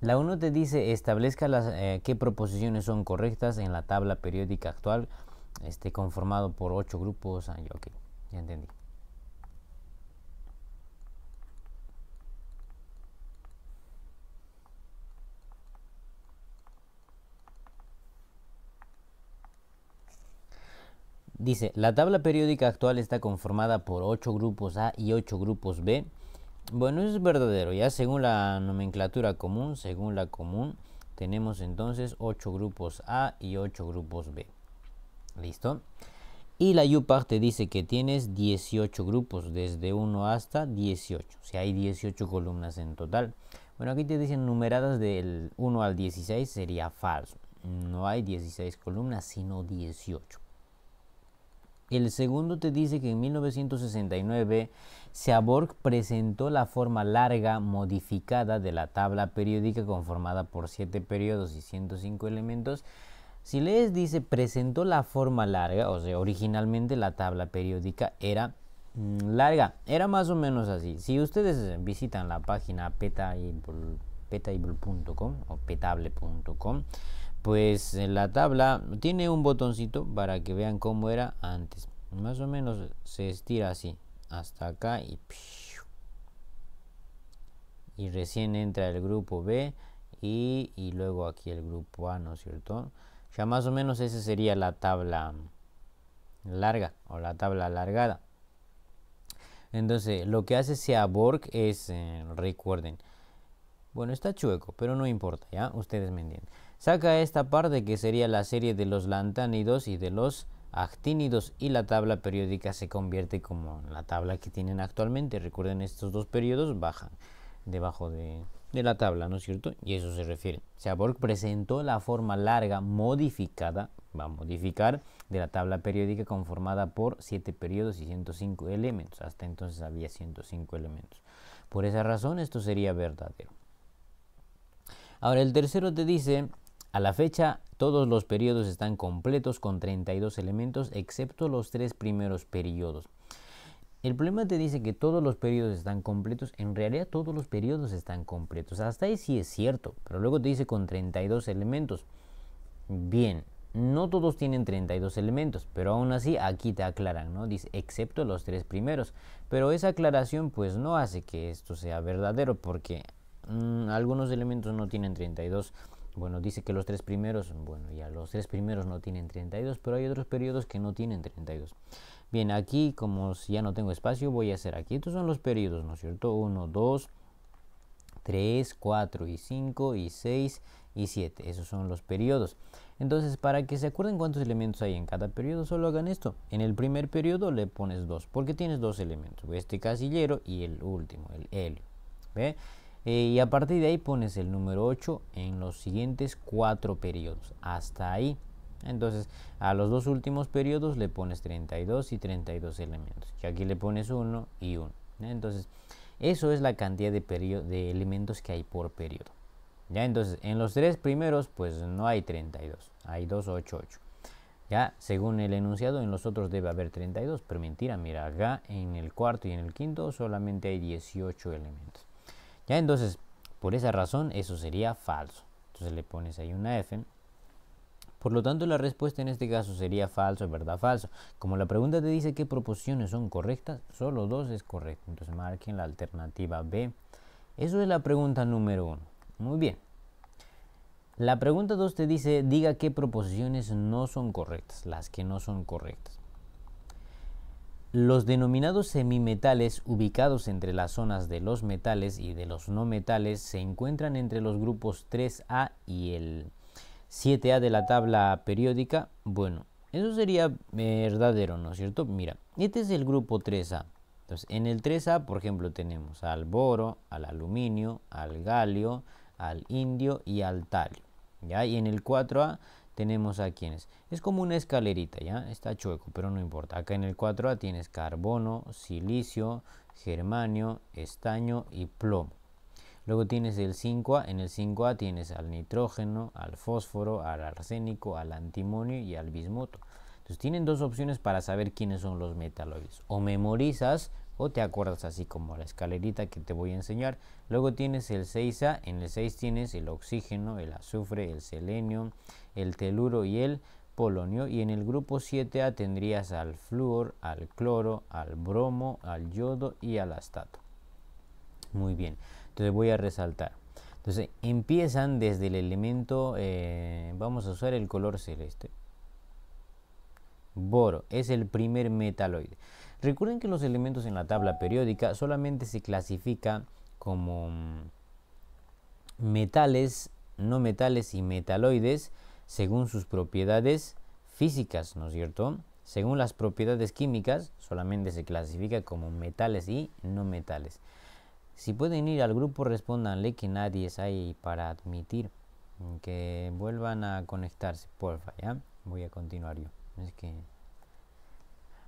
La 1 te dice establezca qué proposiciones son correctas en la tabla periódica actual, conformado por 8 grupos. Ok, ya entendí. Dice, la tabla periódica actual está conformada por 8 grupos A y 8 grupos B. Bueno, eso es verdadero, ya según la nomenclatura común, tenemos entonces 8 grupos A y 8 grupos B. ¿Listo? Y la UPAC te dice que tienes 18 grupos, desde 1 hasta 18. O sea, hay 18 columnas en total. Bueno, aquí te dicen numeradas del 1 al 16, sería falso. No hay 16 columnas, sino 18. El segundo te dice que en 1969 Seaborg presentó la forma larga modificada de la tabla periódica conformada por 7 periodos y 105 elementos. Si lees, dice presentó la forma larga, o sea, originalmente la tabla periódica era larga, era más o menos así. Si ustedes visitan la página petable.com o petable.com, pues la tabla tiene un botoncito para que vean cómo era antes. Más o menos se estira así hasta acá y recién entra el grupo B y luego aquí el grupo A, ¿no es cierto? Ya más o menos esa sería la tabla larga o la tabla alargada. Entonces lo que hace Seaborg es, recuerden, bueno, está chueco, pero no importa, ¿ya? Ustedes me entienden. Saca esta parte que sería la serie de los lantánidos y de los actínidos y la tabla periódica se convierte como la tabla que tienen actualmente. Recuerden, estos dos periodos bajan debajo de la tabla, ¿no es cierto? Y eso se refiere. Seaborg presentó la forma larga modificada, va a modificar, de la tabla periódica conformada por 7 periodos y 105 elementos. Hasta entonces había 105 elementos. Por esa razón esto sería verdadero. Ahora el tercero te dice, a la fecha todos los periodos están completos con 32 elementos excepto los 3 primeros periodos. El problema te dice que todos los periodos están completos. En realidad todos los periodos están completos. Hasta ahí sí es cierto, pero luego te dice con 32 elementos. Bien, no todos tienen 32 elementos, pero aún así aquí te aclaran, ¿no? Dice, excepto los 3 primeros. Pero esa aclaración pues no hace que esto sea verdadero porque algunos elementos no tienen 32. Bueno, dice que los 3 primeros, bueno, ya los 3 primeros no tienen 32, pero hay otros periodos que no tienen 32. Bien, aquí como ya no tengo espacio, voy a hacer aquí. Estos son los periodos, ¿no es cierto? 1, 2, 3, 4 y 5 y 6 y 7. Esos son los periodos. Entonces, para que se acuerden cuántos elementos hay en cada periodo, solo hagan esto. En el primer periodo le pones 2, porque tienes 2 elementos. Este casillero y el último, el helio. ¿Ve? Y a partir de ahí pones el número 8 en los siguientes 4 periodos. Hasta ahí. Entonces, a los dos últimos periodos le pones 32 y 32 elementos. Y aquí le pones 1 y 1. Entonces, eso es la cantidad de elementos que hay por periodo. ¿Ya? Entonces, en los 3 primeros, pues no hay 32. Hay 2, 8, 8. Ya, según el enunciado, en los otros debe haber 32. Pero mentira, mira, acá en el cuarto y en el quinto solamente hay 18 elementos. Ya, entonces, por esa razón, eso sería falso. Entonces le pones ahí una F. Por lo tanto, la respuesta en este caso sería falso, verdad, falso. Como la pregunta te dice qué proposiciones son correctas, solo 2 es correcto. Entonces marquen la alternativa B. Eso es la pregunta número 1. Muy bien. La pregunta 2 te dice, diga qué proposiciones no son correctas, las que no son correctas. Los denominados semimetales ubicados entre las zonas de los metales y de los no metales se encuentran entre los grupos 3A y el 7A de la tabla periódica. Bueno, eso sería verdadero, ¿no es cierto? Mira, este es el grupo 3A. Entonces, en el 3A, por ejemplo, tenemos al boro, al aluminio, al galio, al indio y al talio. ¿Ya? Y en el 4A tenemos a quienes. Es como una escalerita, ¿ya? Está chueco, pero no importa. Acá en el 4A tienes carbono, silicio, germanio, estaño y plomo. Luego tienes el 5A, en el 5A tienes al nitrógeno, al fósforo, al arsénico, al antimonio y al bismuto. Entonces tienen dos opciones para saber quiénes son los metaloides. O memorizas o te acuerdas así como la escalerita que te voy a enseñar. Luego tienes el 6A, en el 6 tienes el oxígeno, el azufre, el selenio, el teluro y el polonio, y en el grupo 7A tendrías al flúor, al cloro, al bromo, al yodo y al astato. Muy bien, entonces voy a resaltar. Entonces empiezan desde el elemento, vamos a usar el color celeste. Boro es el primer metaloide. Recuerden que los elementos en la tabla periódica solamente se clasifican como metales, no metales y metaloides según sus propiedades físicas, ¿no es cierto? Según las propiedades químicas solamente se clasifica como metales y no metales. Si pueden ir al grupo, respóndanle que nadie es ahí para admitir. Que vuelvan a conectarse, porfa, ¿ya? Voy a continuar yo. Es que...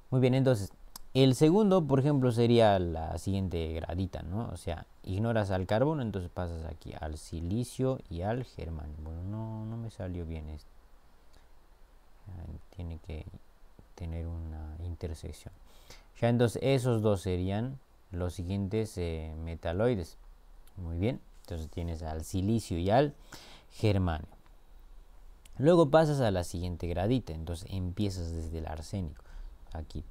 Muy bien, entonces, el segundo, por ejemplo, sería la siguiente gradita, ¿no? O sea, ignoras al carbono, entonces pasas aquí al silicio y al germanio. Bueno, no me salió bien esto. Tiene que tener una intersección. Ya entonces, esos dos serían los siguientes metaloides. Muy bien, entonces tienes al silicio y al germanio. Luego pasas a la siguiente gradita, entonces empiezas desde el arsénico. Aquí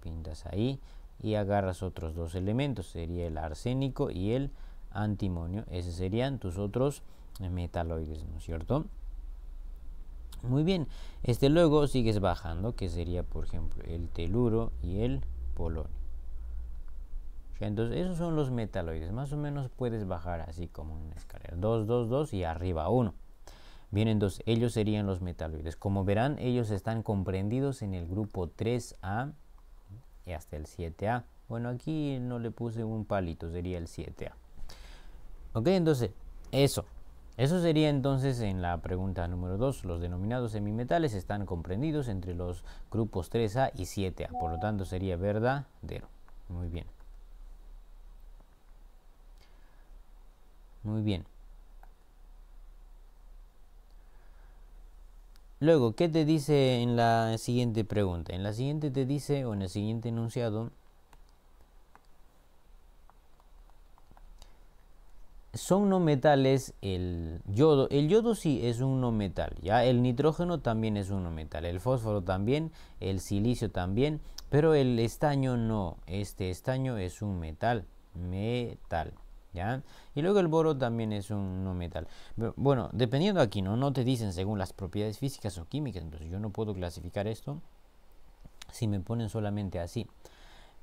pintas ahí y agarras otros dos elementos, sería el arsénico y el antimonio. Esos serían tus otros metaloides, ¿no es cierto? Muy bien, luego sigues bajando, que sería por ejemplo el teluro y el polonio. Entonces esos son los metaloides, más o menos puedes bajar así como una escalera, 2, 2, 2 y arriba 1. Bien, entonces ellos serían los metaloides. Como verán, ellos están comprendidos en el grupo 3A y hasta el 7A. Bueno, aquí no le puse un palito, sería el 7A. Ok, entonces eso sería entonces en la pregunta número 2. Los denominados semimetales están comprendidos entre los grupos 3A y 7A, por lo tanto sería verdadero. Muy bien. Muy bien. Luego, ¿qué te dice en la siguiente pregunta? En la siguiente te dice, o en el siguiente enunciado, son no metales el yodo. El yodo sí es un no metal, ¿ya? El nitrógeno también es un no metal, el fósforo también, el silicio también, pero el estaño no. Este estaño es un metal, ¿ya? Y luego el boro también es un no metal. Bueno, dependiendo aquí, no te dicen según las propiedades físicas o químicas, entonces yo no puedo clasificar esto si me ponen solamente así.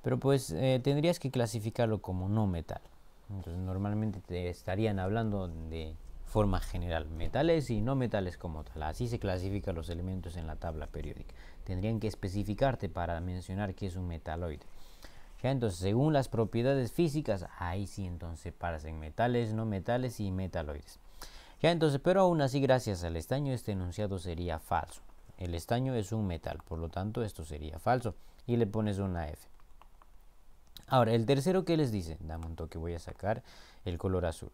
Pero pues tendrías que clasificarlo como no metal. Entonces normalmente te estarían hablando de forma general, metales y no metales como tal. Así se clasifican los elementos en la tabla periódica. Tendrían que especificarte para mencionar que es un metaloide. Ya, entonces, según las propiedades físicas, ahí sí entonces separas en metales, no metales y metaloides. Ya, entonces, pero aún así, gracias al estaño, este enunciado sería falso. El estaño es un metal, por lo tanto, esto sería falso. Y le pones una F. Ahora, el tercero, ¿qué les dice? Dame un toque, voy a sacar el color azul.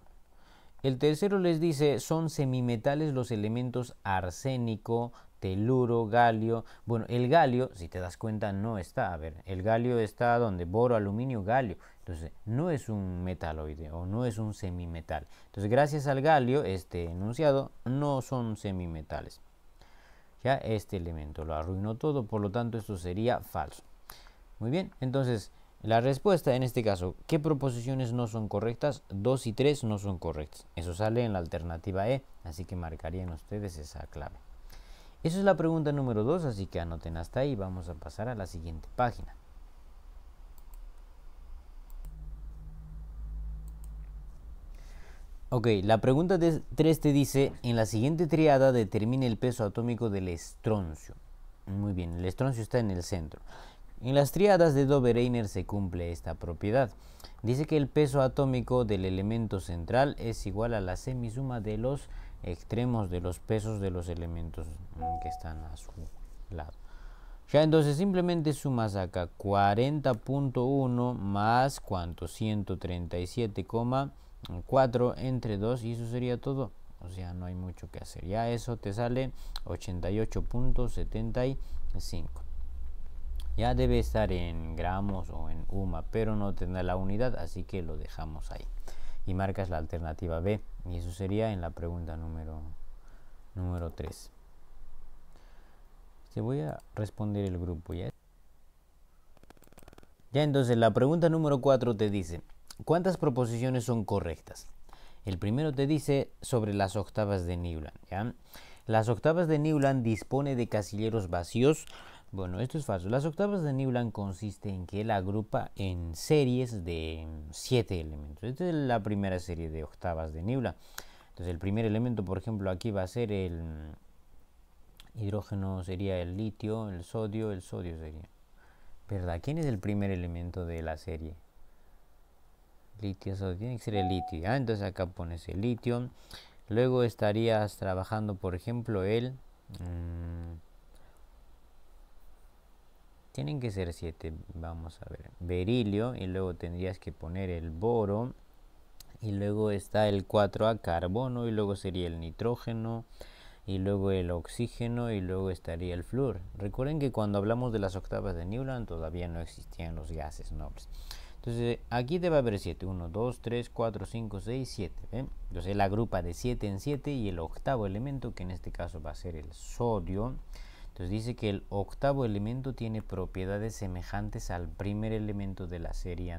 El tercero les dice, son semimetales los elementos arsénico, teluro, galio. Bueno, el galio, si te das cuenta, no está. A ver, el galio está donde boro, aluminio, galio. Entonces, no es un metaloide o no es un semimetal. Entonces, gracias al galio, este enunciado, no son semimetales. Ya, este elemento lo arruinó todo, por lo tanto, esto sería falso. Muy bien, entonces, la respuesta en este caso, ¿qué proposiciones no son correctas? 2 y 3 no son correctas. Eso sale en la alternativa E, así que marcarían ustedes esa clave. Esa es la pregunta número 2, así que anoten hasta ahí. Vamos a pasar a la siguiente página. Ok, la pregunta 3 te dice, en la siguiente triada determine el peso atómico del estroncio. Muy bien, el estroncio está en el centro. En las tríadas de Dobereiner se cumple esta propiedad. Dice que el peso atómico del elemento central es igual a la semisuma de los extremos de los pesos de los elementos que están a su lado. Ya entonces simplemente sumas acá 40.1 más ¿cuánto? 137,4 entre 2 y eso sería todo. O sea, no hay mucho que hacer. Ya eso te sale 88.75. Ya debe estar en gramos o en UMA, pero no tendrá la unidad, así que lo dejamos ahí. Y marcas la alternativa B, y eso sería en la pregunta número 3. Te voy a responder el grupo, ¿ya? Ya, entonces la pregunta número 4 te dice, ¿cuántas proposiciones son correctas? El primero te dice sobre las octavas de Newland, ¿ya? Las octavas de Newland dispone de casilleros vacíos. Bueno, esto es falso. Las octavas de Newland consiste en que él agrupa en series de 7 elementos. Esta es la primera serie de octavas de Newland. Entonces el primer elemento, por ejemplo, aquí va a ser el hidrógeno, sería el litio, el sodio sería. ¿Verdad? ¿Quién es el primer elemento de la serie? Litio, sodio, tiene que ser el litio, ¿ya? Entonces acá pones el litio. Luego estarías trabajando, por ejemplo, tienen que ser 7, vamos a ver, berilio, y luego tendrías que poner el boro, y luego está el 4A, carbono, y luego sería el nitrógeno, y luego el oxígeno, y luego estaría el flúor. Recuerden que cuando hablamos de las octavas de Newland todavía no existían los gases nobles. Entonces aquí debe haber 7, 1, 2, 3, 4, 5, 6, 7. Entonces él agrupa de 7 en 7 y el octavo elemento, que en este caso va a ser el sodio. Entonces dice que el octavo elemento tiene propiedades semejantes al primer elemento de la serie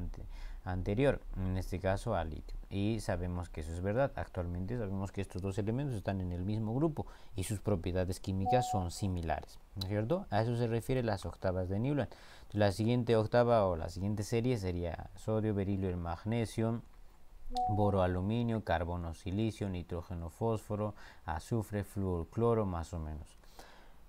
anterior, en este caso al litio. Y sabemos que eso es verdad. Actualmente sabemos que estos dos elementos están en el mismo grupo y sus propiedades químicas son similares, ¿no es cierto? A eso se refiere las octavas de Newland. La siguiente octava o la siguiente serie sería sodio, berilio, el magnesio, boro, aluminio, carbono, silicio, nitrógeno, fósforo, azufre, flúor, cloro, más o menos.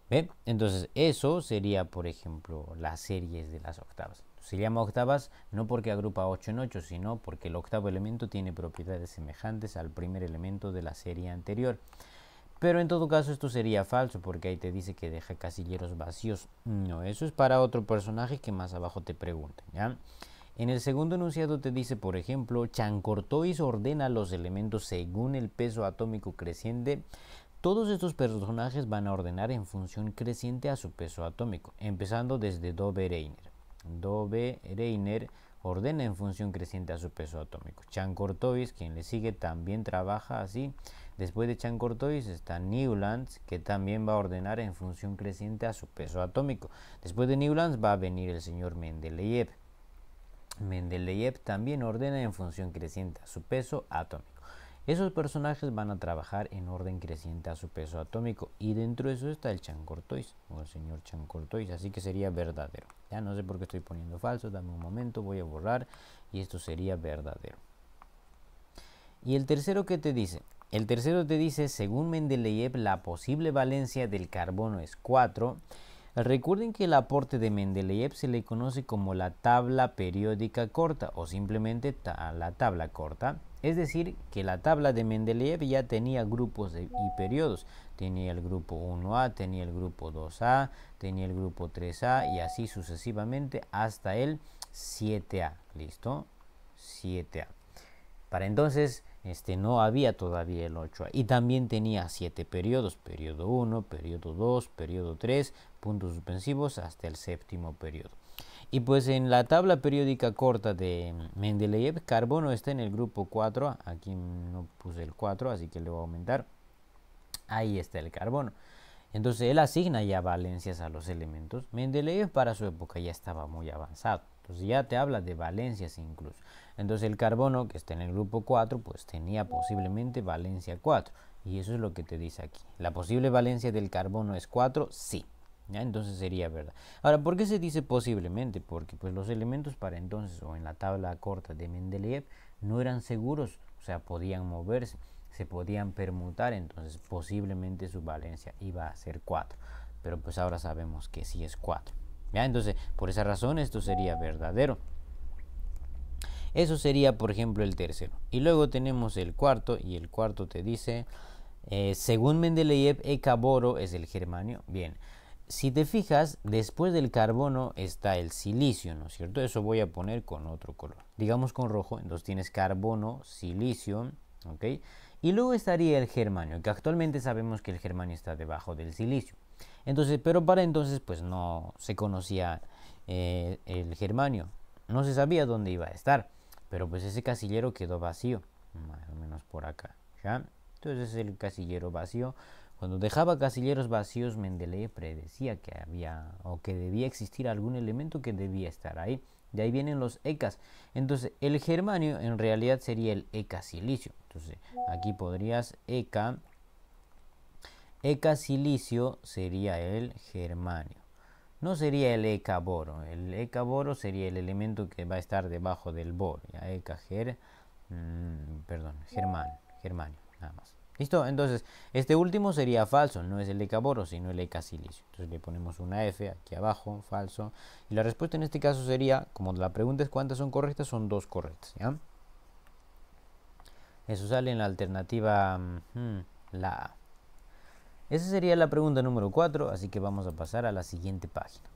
¿Ve? Entonces eso sería, por ejemplo, las series de las octavas. Se llama octavas no porque agrupa 8 en 8, sino porque el octavo elemento tiene propiedades semejantes al primer elemento de la serie anterior. Pero en todo caso esto sería falso porque ahí te dice que deja casilleros vacíos. No, eso es para otro personaje que más abajo te pregunten, ¿ya? En el segundo enunciado te dice, por ejemplo, Chancortois ordena los elementos según el peso atómico creciente. Todos estos personajes van a ordenar en función creciente a su peso atómico, empezando desde Dove-Reiner. Dove-Reiner ordena en función creciente a su peso atómico. Chancortois, quien le sigue, también trabaja así. Después de Chancortois está Newlands, que también va a ordenar en función creciente a su peso atómico. Después de Newlands va a venir el señor Mendeleev. Mendeleev también ordena en función creciente a su peso atómico. Esos personajes van a trabajar en orden creciente a su peso atómico y dentro de eso está el Chancortois o el señor Chancortois, así que sería verdadero. Ya no sé por qué estoy poniendo falso, dame un momento, voy a borrar y esto sería verdadero. Y el tercero, ¿qué te dice? El tercero te dice, según Mendeleev, la posible valencia del carbono es 4. Recuerden que el aporte de Mendeleev se le conoce como la tabla periódica corta o simplemente la tabla corta. Es decir, que la tabla de Mendeleev ya tenía grupos y periodos. Tenía el grupo 1A, tenía el grupo 2A, tenía el grupo 3A y así sucesivamente hasta el 7A. ¿Listo? 7A. Para entonces no había todavía el 8A y también tenía 7 periodos, periodo 1, periodo 2, periodo 3, puntos suspensivos hasta el séptimo periodo. Y pues en la tabla periódica corta de Mendeleev, carbono está en el grupo 4A, aquí no puse el 4, así que le voy a aumentar, ahí está el carbono. Entonces él asigna ya valencias a los elementos. Mendeleev para su época ya estaba muy avanzado, entonces ya te habla de valencias incluso. Entonces el carbono que está en el grupo 4 pues tenía posiblemente valencia 4 y eso es lo que te dice aquí. ¿La posible valencia del carbono es 4? Sí. ¿Ya? Entonces sería verdad. Ahora, ¿por qué se dice posiblemente? Porque pues los elementos para entonces o en la tabla corta de Mendeleev no eran seguros, o sea, podían moverse, se podían permutar, entonces posiblemente su valencia iba a ser 4. Pero pues ahora sabemos que sí es 4. ¿Ya? Entonces, por esa razón esto sería verdadero. Eso sería, por ejemplo, el tercero. Y luego tenemos el cuarto, y el cuarto te dice, según Mendeleev, boro es el germanio. Bien, si te fijas, después del carbono está el silicio, ¿no es cierto? Eso voy a poner con otro color. Digamos con rojo, entonces tienes carbono, silicio, ¿ok? Y luego estaría el germanio, que actualmente sabemos que el germanio está debajo del silicio. Entonces, pero para entonces, pues no se conocía el germanio. No se sabía dónde iba a estar, pero pues ese casillero quedó vacío, más o menos por acá, ¿ya? Entonces el casillero vacío. Cuando dejaba casilleros vacíos, Mendeleev predecía que había o que debía existir algún elemento que debía estar ahí. De ahí vienen los ecas. Entonces, el germanio en realidad sería el eka silicio. Entonces, aquí podrías eka silicio sería el germanio. No sería el eka boro. El eka boro sería el elemento que va a estar debajo del boro. Ya, eka germanio, nada más. ¿Listo? Entonces, este último sería falso, no es el eka boro, sino el eka silicio. Entonces le ponemos una F aquí abajo, falso. Y la respuesta en este caso sería, como la pregunta es cuántas son correctas, son 2 correctas, ¿ya? Eso sale en la alternativa la A. Esa sería la pregunta número 4, así que vamos a pasar a la siguiente página.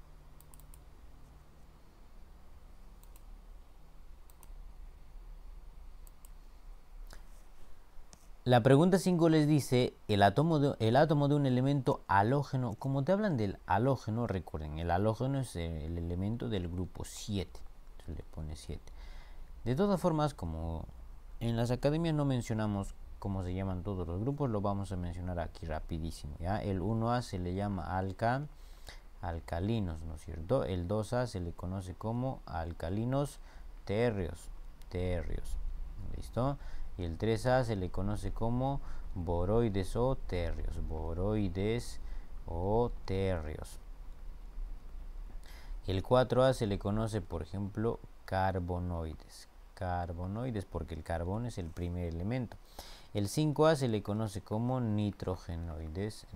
La pregunta 5 les dice, el átomo de un elemento halógeno, como te hablan del halógeno, recuerden, el halógeno es el elemento del grupo 7, entonces le pone 7. De todas formas, como en las academias no mencionamos cómo se llaman todos los grupos, lo vamos a mencionar aquí rapidísimo, ¿ya? El 1A se le llama alcalinos, ¿no es cierto? El 2A se le conoce como alcalinos térreos, ¿listo? Y el 3A se le conoce como boroides o térreos, Y el 4A se le conoce, por ejemplo, carbonoides, porque el carbón es el primer elemento. El 5A se le conoce como nitrogenoides.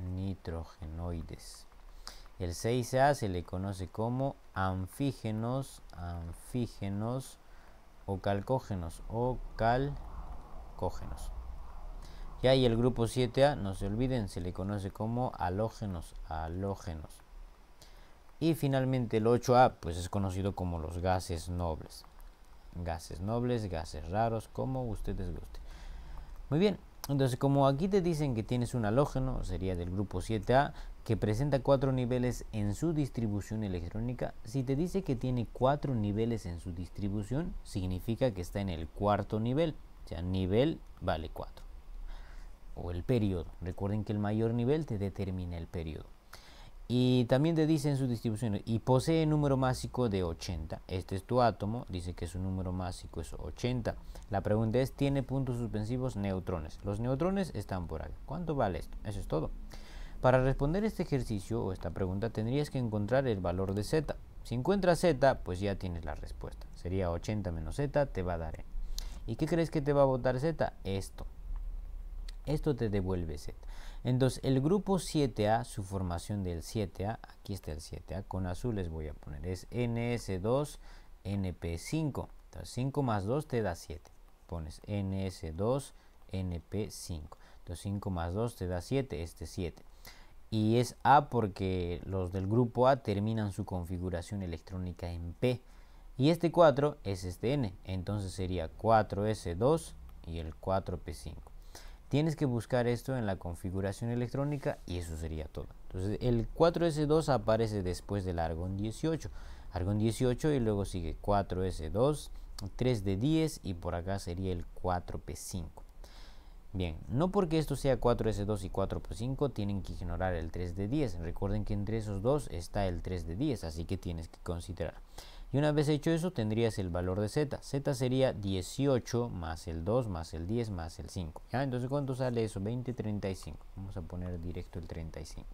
El 6A se le conoce como anfígenos o calcógenos Ya, y el grupo 7A, no se olviden, se le conoce como halógenos. Y finalmente el 8A, pues es conocido como los gases nobles. Gases raros, como ustedes gusten. Muy bien, entonces como aquí te dicen que tienes un halógeno, sería del grupo 7A, que presenta 4 niveles en su distribución electrónica. Si te dice que tiene 4 niveles en su distribución, significa que está en el cuarto nivel. O sea, nivel vale 4. O el periodo. Recuerden que el mayor nivel te determina el periodo. Y también te dice en su distribución, y posee número másico de 80. Este es tu átomo, dice que su número másico es 80. La pregunta es, ¿tiene puntos suspensivos? Neutrones. Los neutrones están por ahí. ¿Cuánto vale esto? Eso es todo. Para responder este ejercicio o esta pregunta tendrías que encontrar el valor de Z. Si encuentras Z, pues ya tienes la respuesta. Sería 80 menos Z, te va a dar E. ¿Y qué crees que te va a botar Z? Esto te devuelve Z. Entonces, el grupo 7A, su formación del 7A, aquí está el 7A, con azul les voy a poner, es NS2NP5. Entonces, 5 más 2 te da 7. Pones NS2NP5. Entonces, 5 más 2 te da 7, este 7. Y es A porque los del grupo A terminan su configuración electrónica en P. Y este 4 es este N. Entonces, sería 4S2 y el 4P5. Tienes que buscar esto en la configuración electrónica y eso sería todo. Entonces el 4S2 aparece después del argón 18. Argón 18 y luego sigue 4S2, 3 de 10 y por acá sería el 4P5. Bien, no porque esto sea 4S2 y 4P5 tienen que ignorar el 3 de 10. Recuerden que entre esos dos está el 3 de 10, así que tienes que considerar. Y una vez hecho eso, tendrías el valor de Z. Z sería 18 más el 2 más el 10 más el 5. ¿Ya? Entonces, ¿cuánto sale eso? 20, 35. Vamos a poner directo el 35.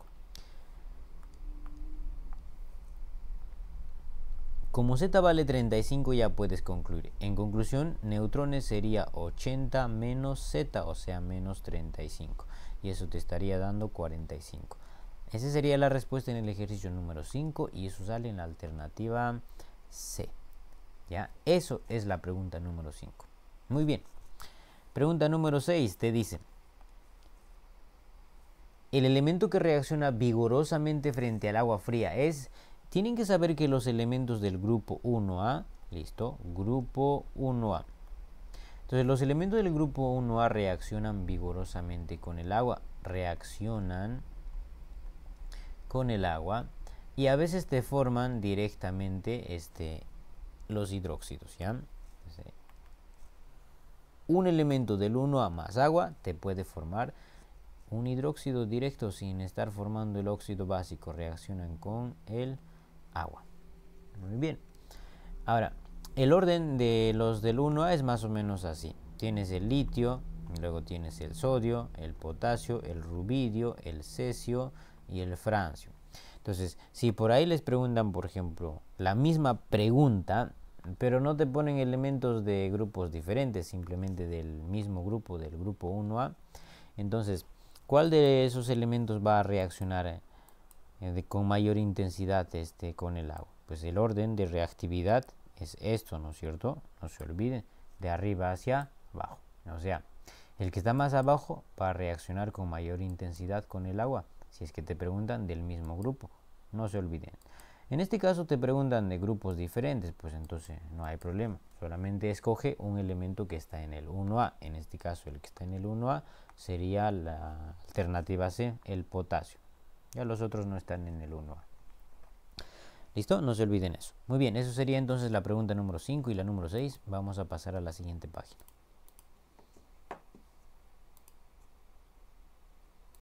Como Z vale 35, ya puedes concluir. En conclusión, neutrones sería 80 menos Z, o sea, menos 35. Y eso te estaría dando 45. Esa sería la respuesta en el ejercicio número 5 y eso sale en la alternativa C. ¿Ya? Eso es la pregunta número 5. Muy bien. Pregunta número 6 te dice: el elemento que reacciona vigorosamente frente al agua fría es... Tienen que saber que los elementos del grupo 1A, listo, grupo 1A. Entonces los elementos del grupo 1A reaccionan vigorosamente con el agua. y a veces te forman directamente los hidróxidos, ¿ya? Un elemento del 1A más agua te puede formar un hidróxido directo sin estar formando el óxido básico. Reaccionan con el agua. Muy bien. Ahora, el orden de los del 1A es más o menos así. Tienes el litio, luego tienes el sodio, el potasio, el rubidio, el cesio y el francio. Entonces, si por ahí les preguntan, por ejemplo, la misma pregunta, pero no te ponen elementos de grupos diferentes, simplemente del mismo grupo, del grupo 1A, entonces, ¿cuál de esos elementos va a reaccionar con mayor intensidad con el agua? Pues el orden de reactividad es esto, ¿no es cierto? No se olviden, de arriba hacia abajo. O sea, el que está más abajo va a reaccionar con mayor intensidad con el agua, si es que te preguntan del mismo grupo. No se olviden. En este caso te preguntan de grupos diferentes, pues entonces no hay problema. Solamente escoge un elemento que está en el 1A. En este caso el que está en el 1A sería la alternativa C, el potasio. Ya los otros no están en el 1A. ¿Listo? No se olviden eso. Muy bien, eso sería entonces la pregunta número 5 y la número 6. Vamos a pasar a la siguiente página.